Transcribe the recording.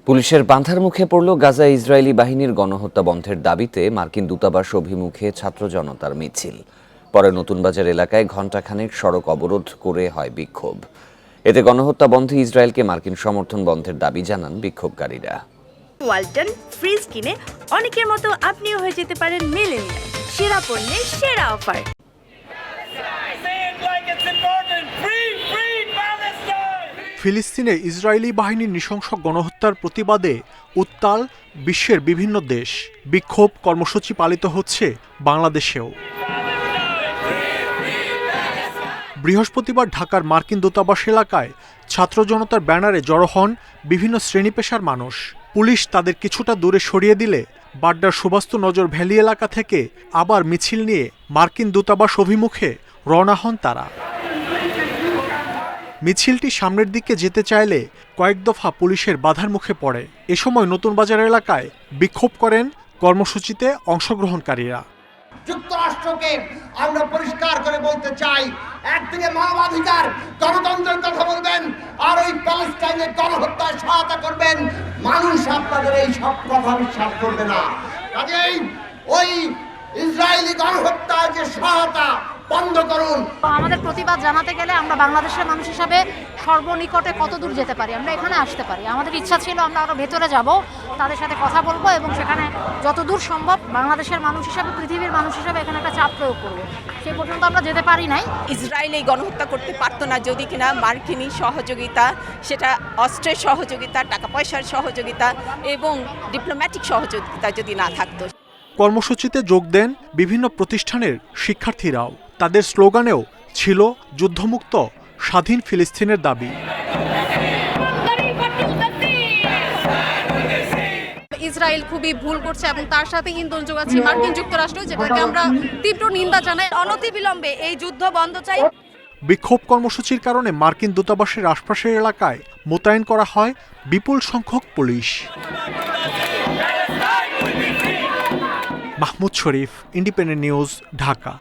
পুলিশের বাঁধার মুখে পড়ল গাজা ইসরায়েলি বাহিনীর গণহত্যা বন্ধের দাবিতে মার্কিন দূতাবাস অভিমুখে ছাত্র জনতার মিছিল। পরে নতুন বাজার এলাকায় ঘণ্টাখানেক সড়ক অবরোধ করে হয় বিক্ষোভ। এতে গণহত্যা বন্ধে ইসরায়েলকে মার্কিন সমর্থন বন্ধের দাবি জানান বিক্ষোভকারীরা। ওয়ালটন ফ্রিজ কিনে অনেকের মতো আপনিও হয়ে যেতে পারেন মিলেনিয়াল। সেরা পণ্যের সেরা অফার। ফিলিস্তিনে ইসরায়েলি বাহিনীর নৃশংস গণহত্যার প্রতিবাদে উত্তাল বিশ্বের বিভিন্ন দেশ। বিক্ষোভ কর্মসূচি পালিত হচ্ছে বাংলাদেশেও। বৃহস্পতিবার ঢাকার মার্কিন দূতাবাস এলাকায় ছাত্র জনতার ব্যানারে জড়ো হন বিভিন্ন শ্রেণী পেশার মানুষ। পুলিশ তাদের কিছুটা দূরে সরিয়ে দিলে বাড্ডার সুবাস্তু নজর ভ্যালি এলাকা থেকে আবার মিছিল নিয়ে মার্কিন দূতাবাস অভিমুখে রওনা হন তারা। মিছিলটি সামনের দিকে যেতে চাইলে কয়েক দফা পুলিশের বাধার মুখে পড়ে। এ সময় নতুন বাজার এলাকায় বিক্ষোভ করেন কর্মসূচিতে অংশগ্রহণকারীরা। যুক্তরাষ্ট্রকে আমরা পরিষ্কার করে বলতে চাই, একদিকে মানবাধিকার গণতন্ত্রের কথা বলবেন, আর ওই প্যালেস্টাইনের গণহত্যায় সহায়তা করবেন। মানুষ আপনাদের এই সব কথা বিশ্বাস করবে না। কাজেই ওই ইসরায়েলি গণহত্যার যে সহায়তা বন্ধ করুন। আমাদের প্রতিবাদ জানাতে গেলে আমরা বাংলাদেশের মানুষ হিসাবে সর্বনিকটে কত দূর যেতে পারি, আমরা এখানে আসতে পারি। আমাদের ইচ্ছা ছিল আমরা আরো ভেতরে যাব, তাদের সাথে কথা বলবো এবং সেখানে যতদূর সম্ভব বাংলাদেশের মানুষ হিসাবে, পৃথিবীর মানুষ হিসাবে এখানে একটা চাপ প্রয়োগ করবো। সেই পর্যন্ত আমরা যেতে পারি নাই। ইসরায়েল এই গণহত্যা করতে পারতো না যদি কিনা মার্কিনী সহযোগিতা, সেটা অস্ত্রের সহযোগিতা, টাকা পয়সার সহযোগিতা এবং ডিপ্লোম্যাটিক সহযোগিতা যদি না থাকতো। কর্মসূচিতে যোগ দেন বিভিন্ন প্রতিষ্ঠানের শিক্ষার্থীরাও। তাদের স্লোগানেও ছিল যুদ্ধমুক্ত স্বাধীন ফিলিস্তিনের দাবি। ইসরায়েল খুবই ভুল করছে এবং তার সাথে ইন্ধন যোগাচ্ছে মার্কিন যুক্তরাষ্ট্র, যেটাকে আমরা তীব্র নিন্দা জানাই। অনতিবিলম্বে এই যুদ্ধ বন্ধ চাই। বিক্ষোভ কর্মসূচির কারণে মার্কিন দূতাবাসের আশপাশের এলাকায় মোতায়েন করা হয় বিপুল সংখ্যক পুলিশ। মাহমুদ শরীফ, ইন্ডিপেন্ডেন্ট নিউজ, ঢাকা।